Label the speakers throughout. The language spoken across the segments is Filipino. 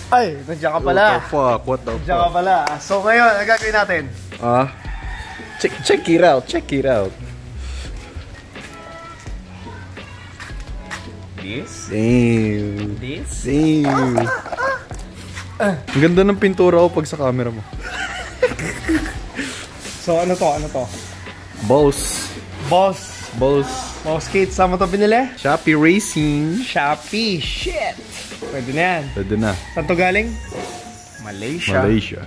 Speaker 1: Ay, nandiyan ka pala.
Speaker 2: What the fuck? What the fuck?
Speaker 1: Nandiyan ka pala. So ngayon, ang gagawin natin?
Speaker 2: Check it out. Check it out.
Speaker 1: This?
Speaker 2: Damn.
Speaker 1: This?
Speaker 2: Damn. Ang ganda ng pintura ko pag sa camera mo.
Speaker 1: So ano to? Ano to?
Speaker 2: Boss.
Speaker 1: Kate, saan mo to binili?
Speaker 2: Shopee Racing.
Speaker 1: Shopee. Shit. Pwede na yan.
Speaker 2: Pwede na.
Speaker 1: Saan to galing? Malaysia.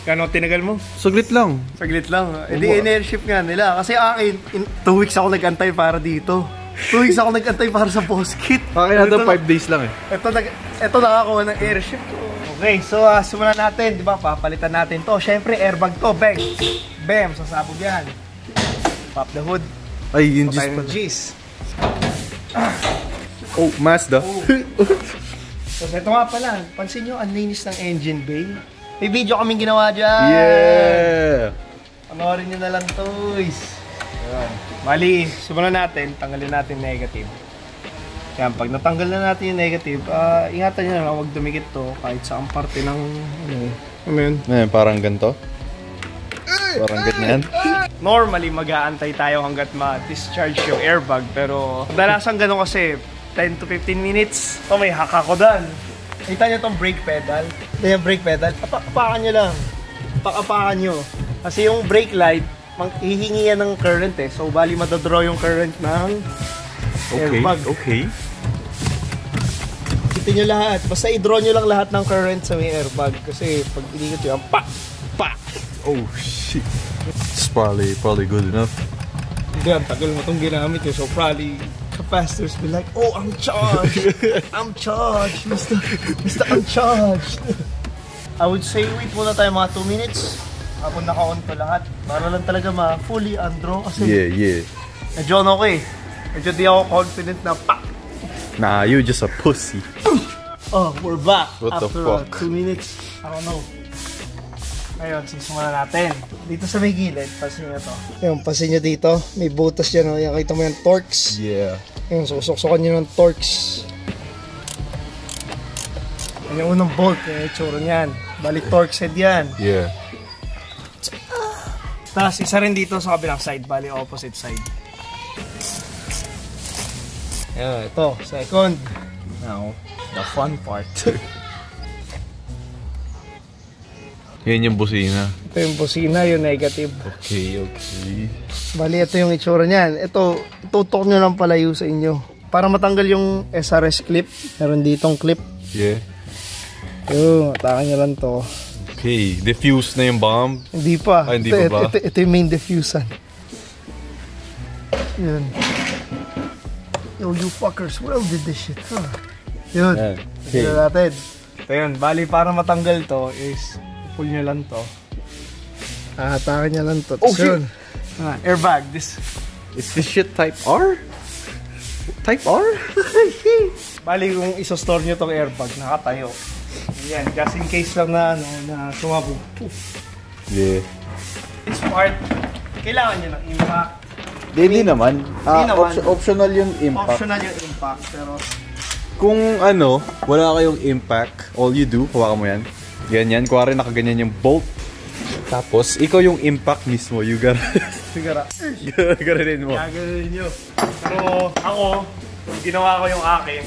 Speaker 1: Kano tinagal mo?
Speaker 2: Saglit lang.
Speaker 1: Saglit lang. Hindi in-airship nga nila. Kasi akin, 2 weeks ako nag-antay para dito. 2 weeks ako nag-antay para sa boss kit.
Speaker 2: Akin na 5 days lang eh.
Speaker 1: Ito nakakuha ng airship. Okay, so simulan natin. Diba? Papalitan natin to. Siyempre, airbag to. Bang! Bam! Sasabog yan. Pop the hood.
Speaker 2: Ay, yung
Speaker 1: G's.
Speaker 2: Oh, Mazda.
Speaker 1: So, ito nga pala. Pansin nyo, ang linis ng engine bay. May video kaming ginawa dyan.
Speaker 2: Yeah!
Speaker 1: Panoorin nyo na lang, toys. Ayan. Bali, simulan natin. Tanggalin natin negative. Yan, pag natanggal na natin yung negative, ingatan nyo na huwag dumikit to kahit saang parte ng
Speaker 2: Parang ganito. Parang ganyan.
Speaker 1: Normally, mag-aantay tayo hanggat ma-discharge yung airbag. Pero, kadalasan gano'n kasi 10 to 15 minutes. Ito, may haka ko doon. Kita nyo itong brake pedal. Ito yung brake pedal. Apakan nyo lang. Apakan nyo. Kasi yung brake light, hihingi yan ng current eh. So, bali madadraw yung current ng airbag.
Speaker 2: Okay.
Speaker 1: Kita nyo lahat. Basta i-draw nyo lang lahat ng current sa may airbag. Kasi pag inikot yun, pa!
Speaker 2: Oh, shit. It's probably good enough.
Speaker 1: Hindi, ang tagal mo itong ginamit eh. So, probably capacitors be like, oh, I'm charged. I'm charged. Mr. I'm charged. I would say wait muna tayo mga 2 minutes. Habang naka-on to lahat. Para lang talaga ma-fully undraw. Kasi medyo ano ko eh. Medyo di ako confident na pa.
Speaker 2: Nah, you're just a pussy.
Speaker 1: Oh, we're back.
Speaker 2: What
Speaker 1: after
Speaker 2: the fuck?
Speaker 1: 2 minutes. I don't know. Ngayon, sisimulan natin. Dito sa may gilid, pasin nyo to. Yung pasin nyo dito, may butas dyan. Oh. Yan, kita mo yung Torx.
Speaker 2: Yeah.
Speaker 1: Yung susuksukan nyo ng Torx. Yan yung unang bolt. Yung itsura niyan. Balik Torx head yan.
Speaker 2: Yeah.
Speaker 1: Tapos isa rin dito sa kabilang side. Bali opposite side. Yan, ito. Second. Now, the fun part.
Speaker 2: Yan yung busina.
Speaker 1: Ito yung busina, yung negative.
Speaker 2: Okay.
Speaker 1: Bali, ito yung itsura niyan. Ito, tutok nyo lang palayo sa inyo. Para matanggal yung SRS clip. Meron ditong clip.
Speaker 2: Yeah.
Speaker 1: Yung, atakan nyo lang to.
Speaker 2: Okay, diffuse na yung bomb.
Speaker 1: Hindi pa.
Speaker 2: Hindi pa ba?
Speaker 1: Ito yung main diffuser. Yun. Yo, you fuckers, well did this shit, huh? Yun.
Speaker 2: Okay.
Speaker 1: Tignan natin. Ito yun. Bali, para matanggal to is pull nyo lang to. Hatakan nyo lang to.
Speaker 2: Oh, shit!
Speaker 1: Airbag.
Speaker 2: Is this shit type R? Type R?
Speaker 1: Bali, kung isostore nyo tong airbag, nakatayo. Yan, just in case lang na, na sumabog.
Speaker 2: Yeah.
Speaker 1: This part, kailangan nyo ng impact.
Speaker 2: Hindi naman. Optional yung impact.
Speaker 1: Optional yung impact, pero
Speaker 2: kung ano, wala kayong impact, all you do, hawakan mo yan. Ganyan, kuwari nakaganyan yung bolt. Tapos, ikaw yung impact mismo. You gotta... Gaganin mo.
Speaker 1: Gaganin nyo. Pero ako, ginawa ko yung akin,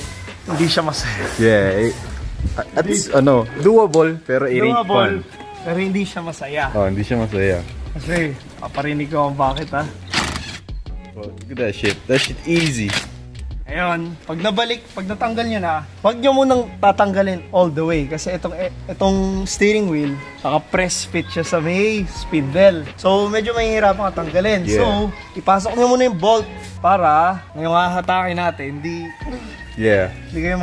Speaker 1: hindi siya masaya.
Speaker 2: Yeah. At least, doable, pero it ain't fun.
Speaker 1: Pero hindi siya masaya.
Speaker 2: Oh, hindi siya masaya.
Speaker 1: Kasi, paparinig ko kung bakit ha.
Speaker 2: Oh, look at that shit. That shit easy.
Speaker 1: Ayun, pag natanggal nyo na, huwag nyo munang tatanggalin all the way. Kasi itong steering wheel, naka-press fit siya sa may spindle. So, medyo mahihirapan ka tanggalin. Yeah. So, ipasok nyo muna yung bolt para ngayong hahatakin natin, hindi kayo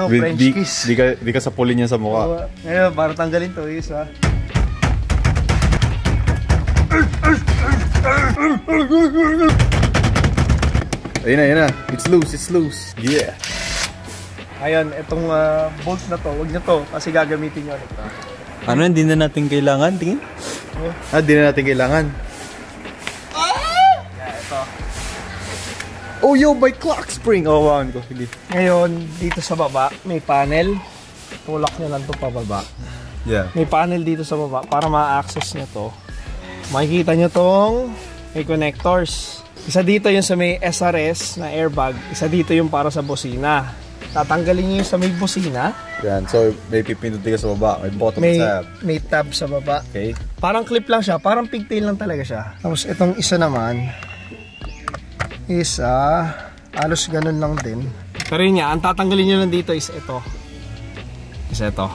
Speaker 1: French kiss.
Speaker 2: Di ka sapulin yan sa mukha.
Speaker 1: Ngayon, para tanggalin to, isa.
Speaker 2: Ayun na. It's loose. Yeah.
Speaker 1: Ayun, itong bolt na to, huwag nyo to kasi gagamitin nyo ulit.
Speaker 2: Ano, hindi na natin kailangan? Tingin? Hindi na natin kailangan.
Speaker 1: Yeah, ito.
Speaker 2: Oh, yo, by clock spring. Oh, wow. Sige.
Speaker 1: Ngayon, dito sa baba, may panel. tulak nyo lang ito pababa.
Speaker 2: Yeah.
Speaker 1: May panel dito sa baba para ma-access nyo to. Makikita nyo tong may connectors. Isa dito yung sa may SRS na airbag. Isa dito yung para sa busina. Tatanggalin nyo yung sa may busina.
Speaker 2: Yan. So, may pipindutin ka sa baba. May bottom tab.
Speaker 1: May tab sa baba.
Speaker 2: Okay.
Speaker 1: Parang clip lang siya. Parang pigtail lang talaga siya. Tapos itong isa naman is halos ganun lang din. Pero yun nga, ang tatanggalin nyo lang dito is ito. Is ito.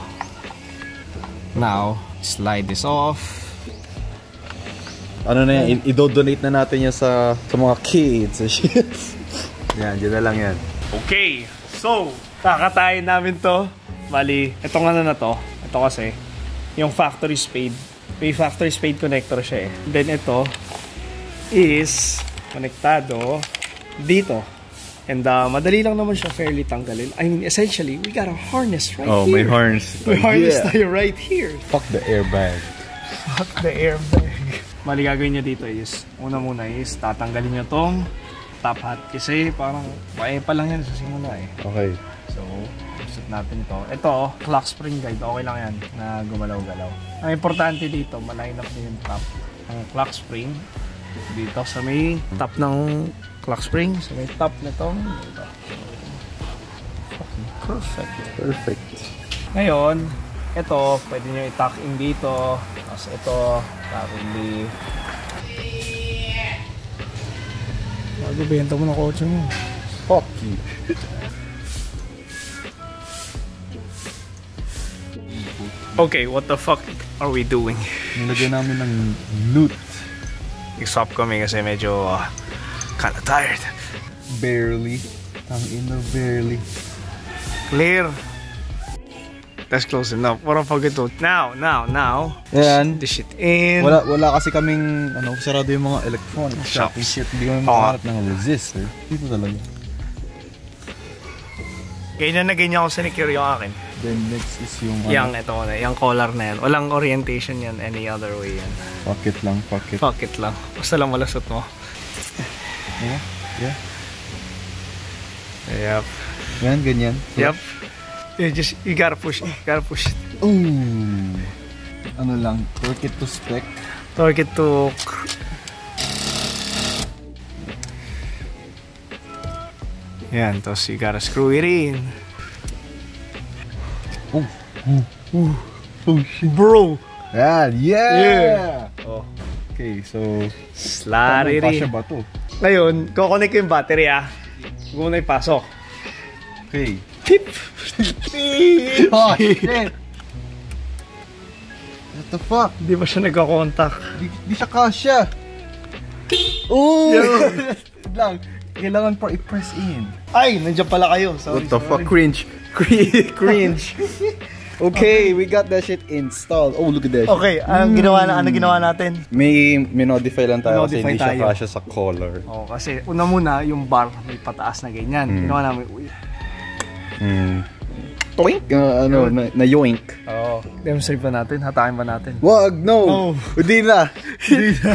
Speaker 1: Now, slide this off.
Speaker 2: Ano na yan? I-donate na natin yan sa mga kids. Yan, dyan na lang yan.
Speaker 1: Okay, so, kakatayin namin to. Bali, itong ano na to. Ito kasi, yung factory spade. May factory spade connector siya eh. Then ito is konektado dito. And madali lang naman siya fairly tanggalin. I mean, essentially, we got a harness right here.
Speaker 2: Oh, may harness.
Speaker 1: May harness tayo right here.
Speaker 2: Fuck the airbag.
Speaker 1: Fuck the airbag. Mali gagawin nyo dito is, una muna is, tatanggalin nyo tong top hat. Kasi parang, pa lang yan sa simula eh.
Speaker 2: Okay.
Speaker 1: So, set natin to. Ito, clock spring guide. Okay lang yan na gumalaw-galaw. Ang importante dito, maline up din yung top. Ang clock spring, dito sa may top ng clock spring, sa may top na tong dito. Perfect.
Speaker 2: Perfect.
Speaker 1: Ngayon, ito, pwede nyo i-tuck in dito. Tapos ito, currently. Magbibenta mo ng kotse mo.
Speaker 2: Fuck you.
Speaker 1: Okay, what the fuck are we doing?
Speaker 2: Nilagyan namin ng loot.
Speaker 1: Nag-swap kami kasi medyo kinda tired.
Speaker 2: Barely. Tangina, barely.
Speaker 1: Clear. That's close enough. What if I get to now?
Speaker 2: Ayan.
Speaker 1: This shit in.
Speaker 2: Wala kasi kaming sarado yung mga electronics
Speaker 1: Shops.
Speaker 2: shit. Hindi kami makaharap ng resistor. Dito talaga.
Speaker 1: Ganyan na ganyan ako sinicure yung akin.
Speaker 2: Then next is yung
Speaker 1: Yung collar na yan. Walang orientation yan any other way yan.
Speaker 2: pocket lang, pocket.
Speaker 1: Fuck it lang. Basta lang malasot mo.
Speaker 2: Yeah. Yeah.
Speaker 1: Yep.
Speaker 2: Yan, ganyan.
Speaker 1: Yep. You gotta push it.
Speaker 2: Ooh. Ano lang, torque it to spec.
Speaker 1: Torque it to... Yan, tapos you gotta screw it in.
Speaker 2: Oh shit.
Speaker 1: Bro!
Speaker 2: Yan, yeah!
Speaker 1: Oh.
Speaker 2: Okay, so...
Speaker 1: Slide it in.
Speaker 2: ba to?
Speaker 1: Ngayon, kukonek ko yung battery Huwag mo na ipasok.
Speaker 2: Okay.
Speaker 1: Tip!
Speaker 2: Oh shit! What the fuck?
Speaker 1: Di ba siya nagkakontak?
Speaker 2: Di siya kasya. Ooh! lang. Kailangan pa i-press in.
Speaker 1: Ay! Nandiyan pala kayo. Sorry,
Speaker 2: What the fuck? Cringe. Cringe. Okay, we got that shit installed. Oh, look at that.
Speaker 1: Okay, ano ginawa natin?
Speaker 2: May modify lang tayo kasi
Speaker 1: Modify
Speaker 2: hindi siya
Speaker 1: tayo.
Speaker 2: kasya sa collar.
Speaker 1: Oh, kasi una muna yung bar may pataas na ganyan. Ginawa namin, uy.
Speaker 2: Toink! Na yoink.
Speaker 1: Oo. Demonstrate pa natin? Hatakin pa natin?
Speaker 2: Wag, no! Hindi na!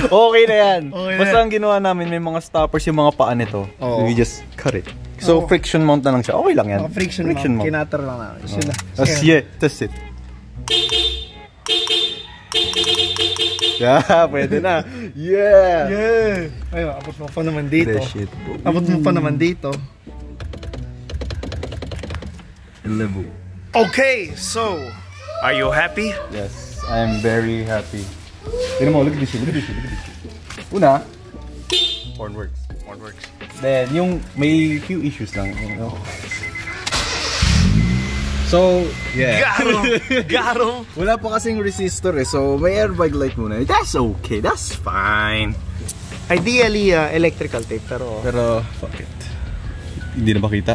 Speaker 2: Okay na yan.
Speaker 1: Okay
Speaker 2: Basta
Speaker 1: na.
Speaker 2: ang ginawa namin, may mga stoppers yung mga paa nito.
Speaker 1: Oo.
Speaker 2: We just cut it. So, friction mount na lang siya. Okay lang yan.
Speaker 1: Friction mount. Kinatar lang namin. Sila.
Speaker 2: Yeah, test it. Yeah, pwede na. Yeah!
Speaker 1: Yeah! Ayun, abot mo pa naman dito.
Speaker 2: That shit, bro.
Speaker 1: Abot mo pa naman dito.
Speaker 2: Level.
Speaker 1: Okay, so, are you happy?
Speaker 2: Yes, I am very happy. Tignan mo, look at this shit, look at this shit, look at this shit. Una, horn works. Then, yung may few issues lang. So, yeah.
Speaker 1: Got him!
Speaker 2: Wala pa kasing resistor so may airbag light muna. That's okay, that's fine.
Speaker 1: Ideally, electrical tape, pero
Speaker 2: fuck it. Hindi na makita.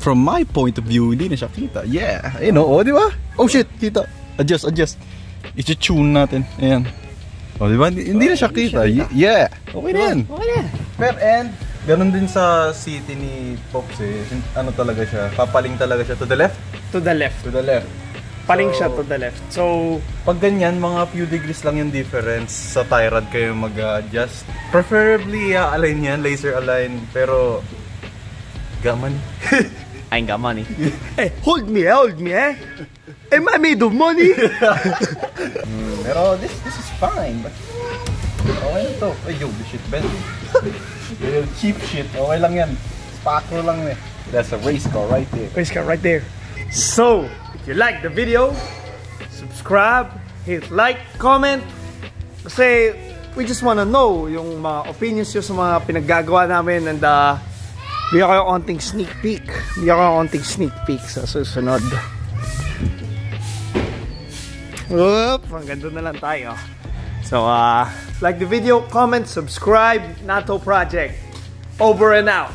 Speaker 2: From my point of view, hindi na siya kita. Yeah, di ba? Oh shit, kita. Adjust. I-tune natin. Ayan. Oh, di ba? Hindi na siya kita. Yeah. Okay na yan. Pero and, ganun din sa city ni Pops ano talaga siya? Papaling talaga siya to the left?
Speaker 1: To the left.
Speaker 2: To the left.
Speaker 1: Paling siya to the left. So,
Speaker 2: pag ganyan, mga few degrees lang yung difference sa tie rod kayo mag-adjust. Preferably, align yan, laser align. Pero, gaman.
Speaker 1: I ain't got money. Hey, hold me, eh? Am I made of money?
Speaker 2: Pero this is fine. But okay na to. Ay, yo, this shit bent. Cheap shit. Okay lang yan. Spacro lang eh. That's a race car right there.
Speaker 1: Race car right there. So, if you like the video, subscribe, hit like, comment. Kasi we just wanna know yung mga opinions nyo sa mga pinaggagawa namin, and bigyan kayo konting sneak peek. Bigyan kayo konting sneak peek sa susunod. Hanggang doon na lang tayo. So, like the video, comment, subscribe. Natto Project. Over and out.